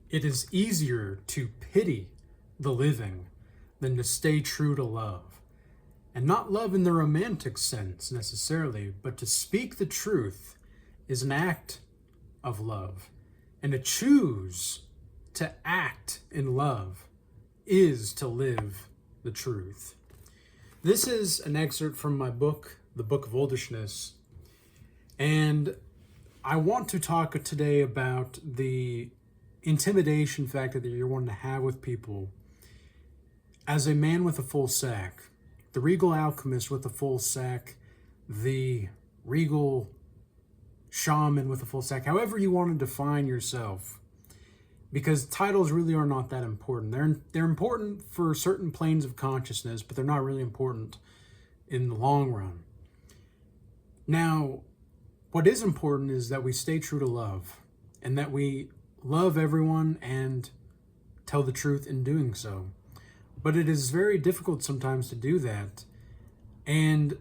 It is easier to pity the living than to stay true to love. And not love in the romantic sense necessarily, but to speak the truth is an act of love. And to choose to act in love is to live the truth. This is an excerpt from my book, The Book of Oldishness. And I want to talk today about the intimidation factor that you're wanting to have with people. As a man with a full sack, the Regal Alchemist with a full sack, the Regal Shaman with a full sack, however you want to define yourself, because titles really are not that important. They're important for certain planes of consciousness, but they're not really important in the long run. Now, what is important is that we stay true to love, and that we love everyone and tell the truth in doing so. But it is very difficult sometimes to do that. And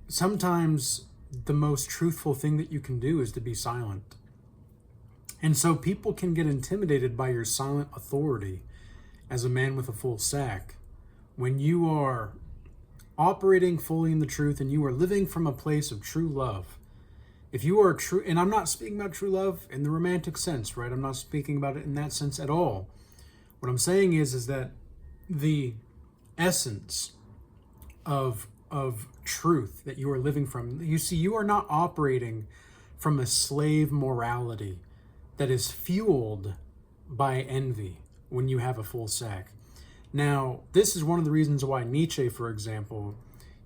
sometimes the most truthful thing that you can do is to be silent. And so people can get intimidated by your silent authority as a man with a full sack. When you are operating fully in the truth and you are living from a place of true love, if you are true, and I'm not speaking about true love in the romantic sense, right? I'm not speaking about it in that sense at all. What I'm saying is that the essence of truth that you are living from, you see, you are not operating from a slave morality that is fueled by envy when you have a full sack. Now, this is one of the reasons why Nietzsche, for example,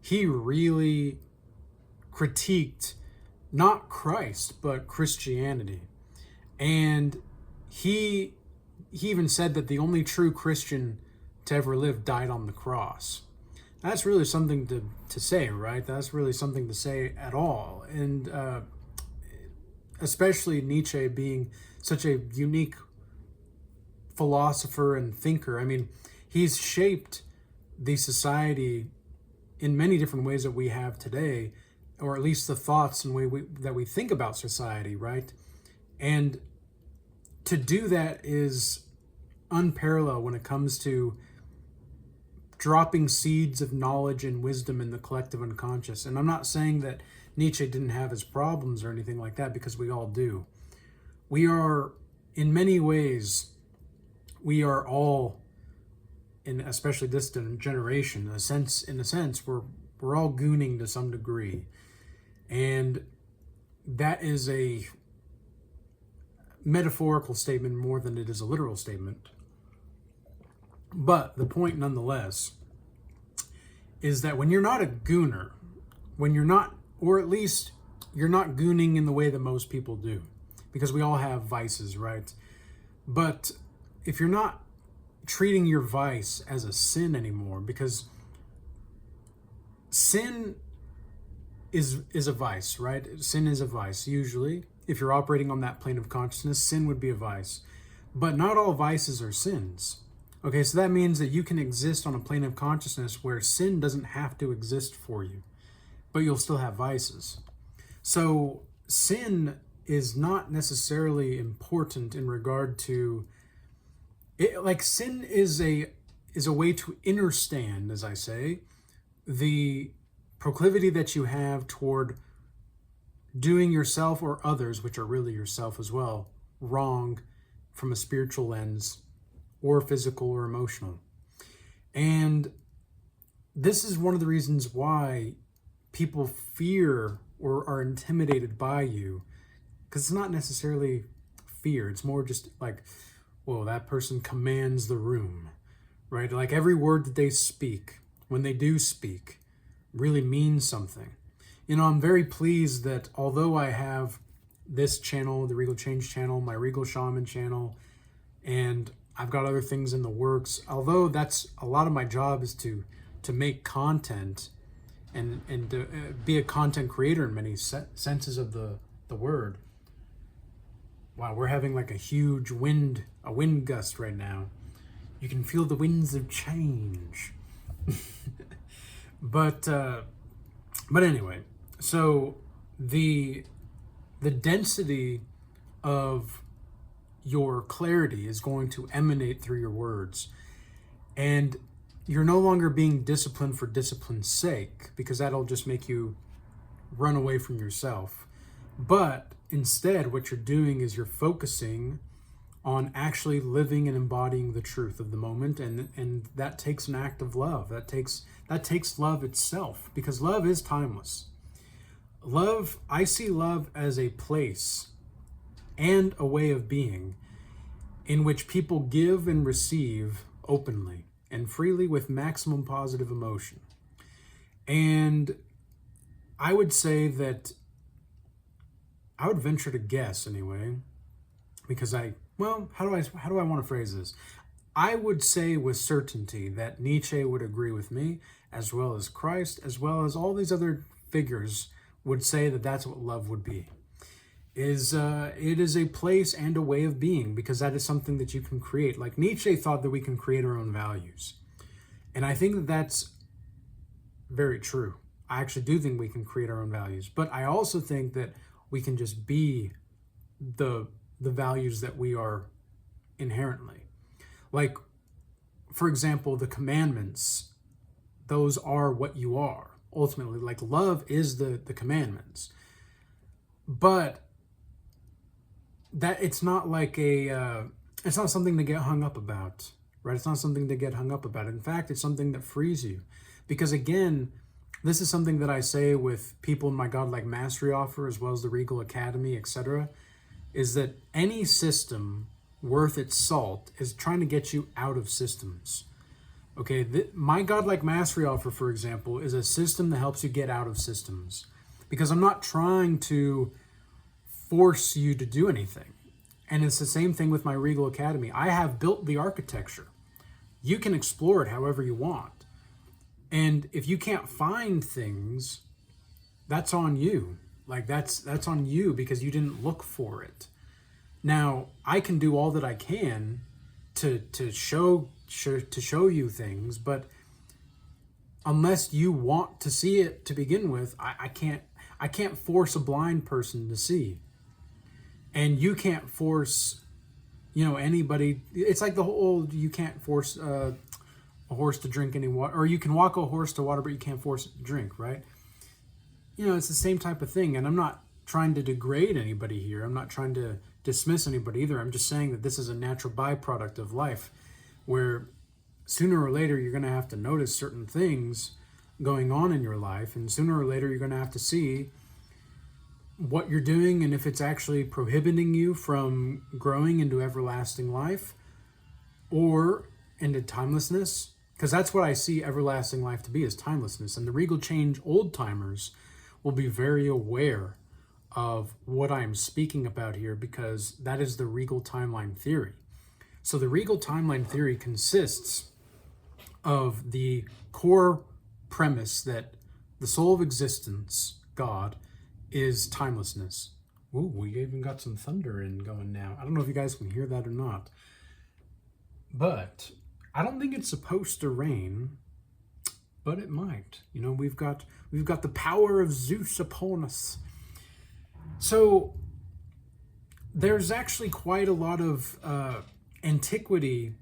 he really critiqued not Christ, but Christianity. And he even said that the only true Christian to ever live died on the cross. That's really something to say, right? That's really something to say at all. And especially Nietzsche being such a unique philosopher and thinker. I mean, he's shaped the society in many different ways that we have today, or at least the thoughts and way that we think about society, right? And to do that is unparalleled when it comes to dropping seeds of knowledge and wisdom in the collective unconscious. And I'm not saying that Nietzsche didn't have his problems or anything like that, because we all do. We are, in many ways, we are all, in especially this generation, in a sense, we're all gooning to some degree. And that is a metaphorical statement more than it is a literal statement. But the point, nonetheless, is that when you're not a gooner, when you're not, or at least you're not gooning in the way that most people do, because we all have vices, right? But if you're not treating your vice as a sin anymore, because sin is a vice, right? Sin is a vice. Usually, if you're operating on that plane of consciousness, sin would be a vice. But not all vices are sins. Okay, so that means that you can exist on a plane of consciousness where sin doesn't have to exist for you, but you'll still have vices. So sin is not necessarily important in regard to it. Like, sin is a way to understand, as I say, the proclivity that you have toward doing yourself or others, which are really yourself as well, wrong from a spiritual lens or physical or emotional. And this is one of the reasons why people fear or are intimidated by you, because it's not necessarily fear. It's more just like, whoa, that person commands the room, right? Like every word that they speak, when they do speak, really means something. You know, I'm very pleased that although I have this channel, the Regal Change channel, my Regal Shaman channel, and I've got other things in the works, although that's a lot of my job is to make content and to be a content creator in many senses of the word. Wow, we're having like a huge wind gust right now. You can feel the winds of change. But anyway, so the density of your clarity is going to emanate through your words. And you're no longer being disciplined for discipline's sake, because that'll just make you run away from yourself. But instead, what you're doing is you're focusing on actually living and embodying the truth of the moment, and that takes an act of love. That takes love itself, because love is timeless. Love, I see love as a place and a way of being in which people give and receive openly and freely with maximum positive emotion. And I would say that, I would venture to guess anyway, because how do I want to phrase this? I would say with certainty that Nietzsche would agree with me, as well as Christ, as well as all these other figures would say that that's what love would be. It is a place and a way of being, because that is something that you can create. Like Nietzsche thought that we can create our own values. And I think that that's very true. I actually do think we can create our own values. But I also think that we can just be the values that we are inherently. Like, for example, the commandments, those are what you are. Ultimately, like love is the commandments. But that it's not like it's not something to get hung up about, right? It's not something to get hung up about. In fact, it's something that frees you. Because again, this is something that I say with people in my Godlike Mastery offer, as well as the Regal Academy, etc., is that any system worth its salt is trying to get you out of systems. Okay, my Godlike Mastery offer, for example, is a system that helps you get out of systems. Because I'm not trying to force you to do anything. And it's the same thing with my Regal Academy. I have built the architecture. You can explore it however you want. And if you can't find things, that's on you. Like that's on you, because you didn't look for it. Now, I can do all that I can to show you things, but unless you want to see it to begin with, I can't force a blind person to see. And you can't force, anybody. It's like the whole, you can't force a horse to drink any water, or you can walk a horse to water, but you can't force it to drink, right? It's the same type of thing. And I'm not trying to degrade anybody here. I'm not trying to dismiss anybody either. I'm just saying that this is a natural byproduct of life, where sooner or later you're going to have to notice certain things going on in your life, and sooner or later you're going to have to see what you're doing and if it's actually prohibiting you from growing into everlasting life or into timelessness, because that's what I see everlasting life to be, is timelessness. And the Regal Change old timers will be very aware of what I'm speaking about here, because that is the Regal timeline theory. So the Regal timeline theory consists of the core premise that the soul of existence, God, is timelessness. Ooh, we even got some thunder going now. I don't know if you guys can hear that or not, but I don't think it's supposed to rain, but it might. We've got the power of Zeus upon us. So there's actually quite a lot of antiquity.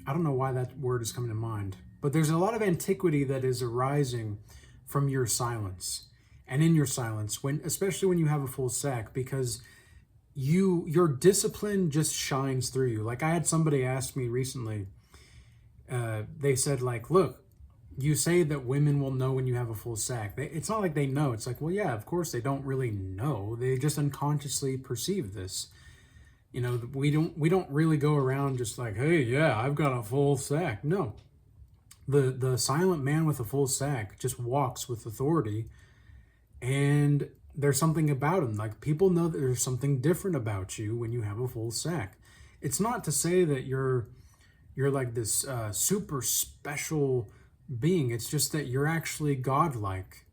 I don't know why that word is coming to mind, but there's a lot of antiquity that is arising from your silence. And in your silence, especially when you have a full sack, because your discipline just shines through you. Like I had somebody ask me recently, they said, like, look, you say that women will know when you have a full sack. It's not like they know. It's like, well, yeah, of course they don't really know. They just unconsciously perceive this. We don't really go around just like, hey, yeah, I've got a full sack. No, the silent man with a full sack just walks with authority. And there's something about him. Like, people know that there's something different about you when you have a full sack. It's not to say that you're like this super special being. It's just that you're actually godlike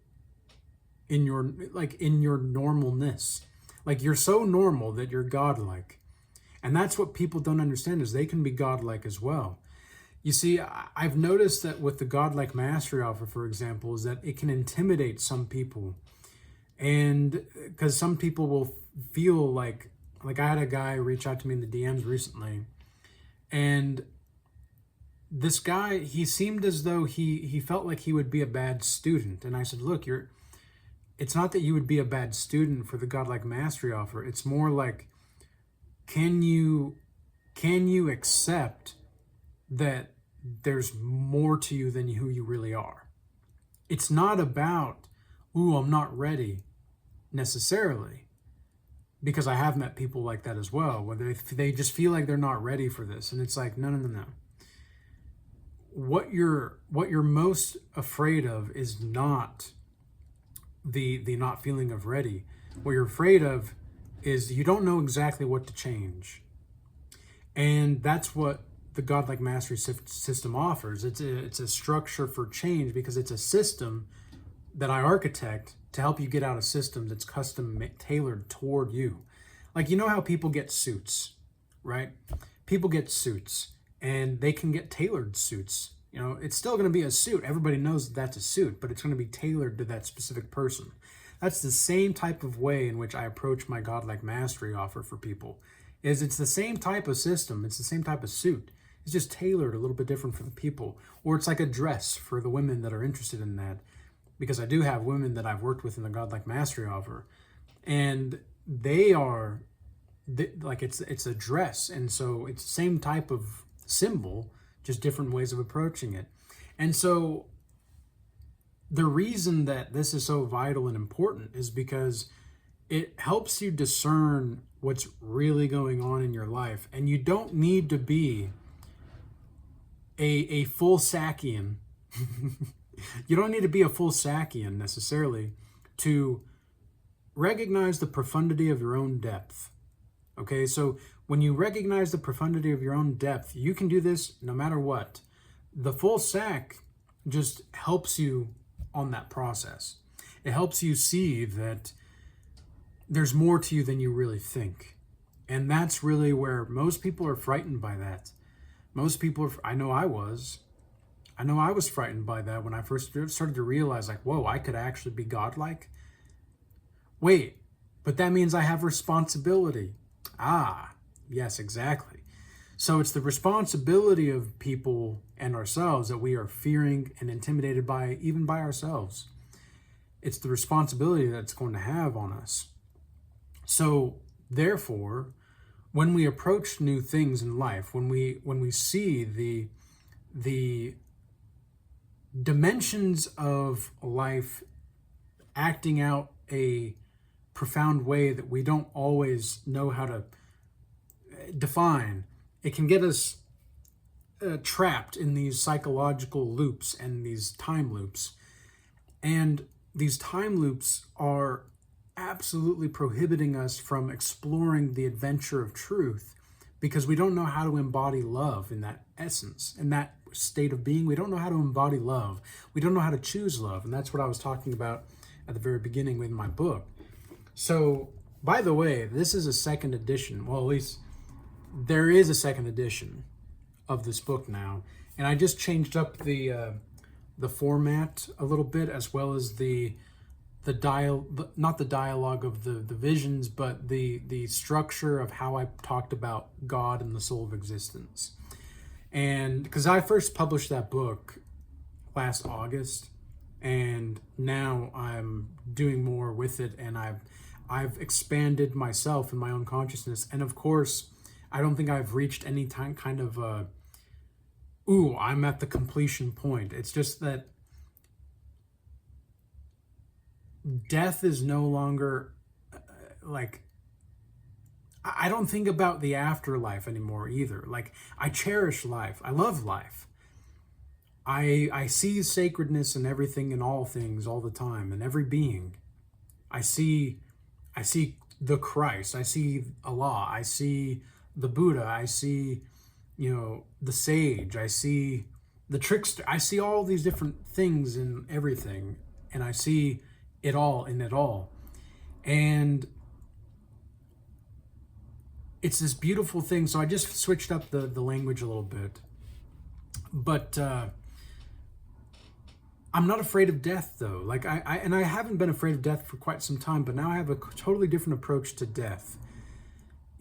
in your normalness. Like, you're so normal that you're godlike. And that's what people don't understand, is they can be godlike as well. You see, I've noticed that with the Godlike Mastery offer, for example, is that it can intimidate some people. And because some people will feel like, Like, I had a guy reach out to me in the DMs recently, and this guy, he seemed as though he felt like he would be a bad student. And I said, look, it's not that you would be a bad student for the Godlike Mastery offer. It's more like, can you accept that there's more to you than who you really are? It's not about, ooh, I'm not ready necessarily, because I have met people like that as well, where they just feel like they're not ready for this. And it's like, no. What you're most afraid of is not the not feeling of ready. What you're afraid of is you don't know exactly what to change. And that's what the Godlike Mastery system offers. It's a structure for change, because it's a system that I architect to help you get out of systems that's custom tailored toward you. Like, you know how people get suits, right? People get suits, and they can get tailored suits. You know, it's still going to be a suit. Everybody knows that's a suit, but it's going to be tailored to that specific person. That's the same type of way in which I approach my Godlike Mastery offer for people. It's the same type of system. It's the same type of suit. It's just tailored a little bit different for the people. Or it's like a dress for the women that are interested in that. Because I do have women that I've worked with in the Godlike Mastery offer, and they are like, it's a dress, and so it's the same type of symbol, just different ways of approaching it. And so the reason that this is so vital and important is because it helps you discern what's really going on in your life, and you don't need to be a full Sakian. You don't need to be a full Sakian necessarily to recognize the profundity of your own depth. Okay, so when you recognize the profundity of your own depth, you can do this no matter what. The full Sack just helps you on that process. It helps you see that there's more to you than you really think. And that's really where most people are frightened by that. Most people I know I was frightened by that when I first started to realize, like, whoa, I could actually be godlike. Wait, but that means I have responsibility. Ah, yes, exactly. So it's the responsibility of people and ourselves that we are fearing and intimidated by, even by ourselves. It's the responsibility that it's going to have on us. So therefore, when we approach new things in life, when we see the dimensions of life acting out a profound way that we don't always know how to define, it can get us trapped in these psychological loops and these time loops. And these time loops are absolutely prohibiting us from exploring the adventure of truth, because we don't know how to embody love in that essence, in that state of being. We don't know how to embody love. We don't know how to choose love. And that's what I was talking about at the very beginning with my book. So, by the way, this is a second edition. Well, at least there is a second edition of this book now. And I just changed up the format a little bit, as well as not the dialogue of the visions, but the structure of how I talked about God and the soul of existence. And because I first published that book last August, and now I'm doing more with it, and I've expanded myself and my own consciousness. And of course, I don't think I've reached any kind of I'm at the completion point. It's just that death is no longer like, I don't think about the afterlife anymore either. Like, I cherish life. I love life. I see sacredness in everything and all things all the time, in every being. I see the Christ. I see Allah. I see the Buddha. I see, the sage. I see the trickster. I see all these different things in everything, and I see it all in it all. And it's this beautiful thing. So I just switched up the language a little bit. But I'm not afraid of death, though. Like, I haven't been afraid of death for quite some time, but now I have a totally different approach to death.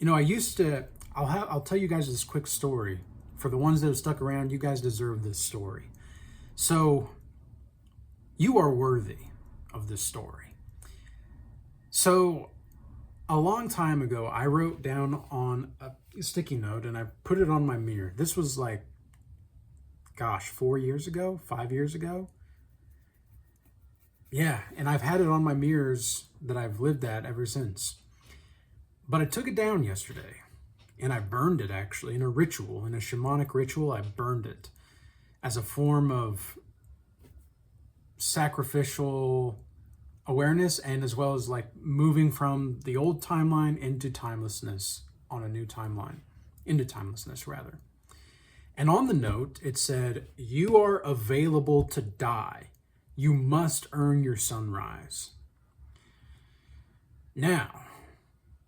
I used to, I'll tell you guys this quick story. For the ones that have stuck around, you guys deserve this story. So, you are worthy of this story. So, a long time ago, I wrote down on a sticky note and I put it on my mirror. This was like, 4 years ago, 5 years ago. Yeah, and I've had it on my mirrors that I've lived at ever since. But I took it down yesterday. And I burned it, actually, in a ritual, in a shamanic ritual. I burned it as a form of sacrificial awareness, and as well as like moving from the old timeline into timelessness on a new timeline, into timelessness rather. And on the note, it said, "You are available to die. You must earn your sunrise." Now,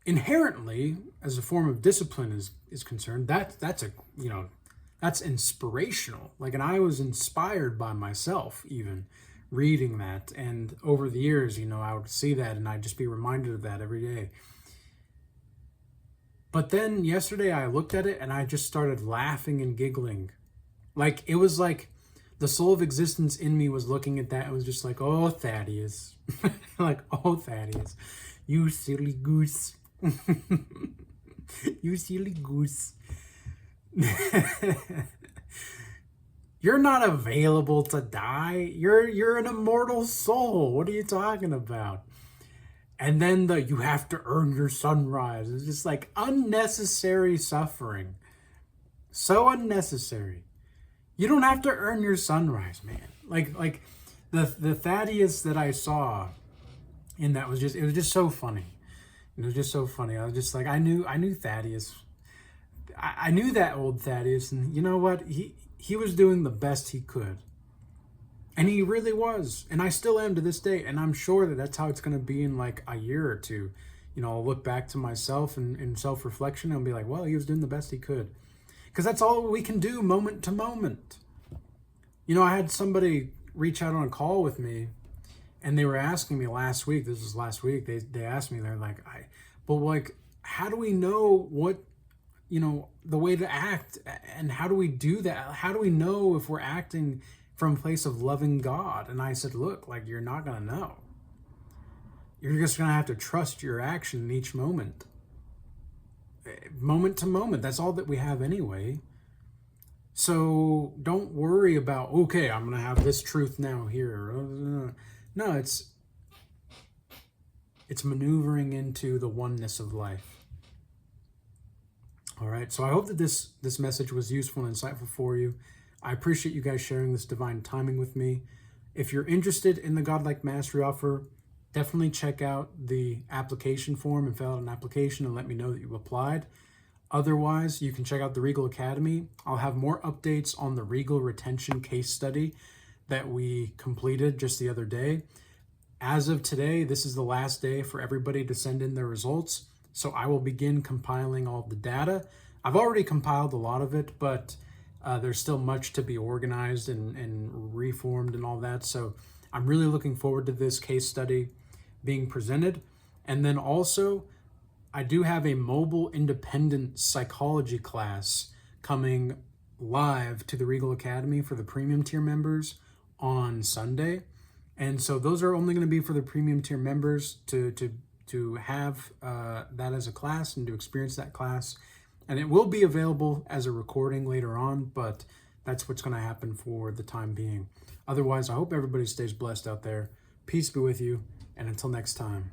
inherently, as a form of discipline is concerned, that's inspirational. Like, and I was inspired by myself even reading that. And over the years, I would see that and I'd just be reminded of that every day. But then yesterday I looked at it and I just started laughing and giggling. Like, it was like the soul of existence in me was looking at that and was just like, "Oh, Thaddeus." Like, "Oh, Thaddeus, you silly goose." You silly goose. You're not available to die. You're an immortal soul. What are you talking about? And then you have to earn your sunrise. It's just like unnecessary suffering. So unnecessary. You don't have to earn your sunrise, man. Like the Thaddeus that I saw in that was just so funny. It was just so funny. I was just like, I knew Thaddeus. I knew that old Thaddeus, and you know what? He was doing the best he could. And he really was. And I still am to this day. And I'm sure that that's how it's going to be in like a year or two. I'll look back to myself in self-reflection and be like, well, he was doing the best he could. Because that's all we can do moment to moment. I had somebody reach out on a call with me. And they were asking me last week, this was last week, they asked me, they're like, how do we know what, the way to act, and how do we do that? How do we know if we're acting from a place of loving God? And I said, look, like, you're not going to know. You're just going to have to trust your action in each moment. Moment to moment, that's all that we have anyway. So don't worry about, okay, I'm going to have this truth now here. No, it's maneuvering into the oneness of life. All right, so I hope that this message was useful and insightful for you. I appreciate you guys sharing this divine timing with me. If you're interested in the Godlike Mastery offer, definitely check out the application form and fill out an application and let me know that you applied. Otherwise, you can check out the Regal Academy. I'll have more updates on the Regal retention case study that we completed just the other day. As of today, this is the last day for everybody to send in their results. So I will begin compiling all of the data. I've already compiled a lot of it, but there's still much to be organized and reformed and all that. So I'm really looking forward to this case study being presented. And then also, I do have a mobile independent psychology class coming live to the Regal Academy for the premium tier members on Sunday. And so those are only going to be for the premium tier members to have that as a class and to experience that class. And it will be available as a recording later on, but that's what's going to happen for the time being. Otherwise, I hope everybody stays blessed out there. Peace be with you, and until next time.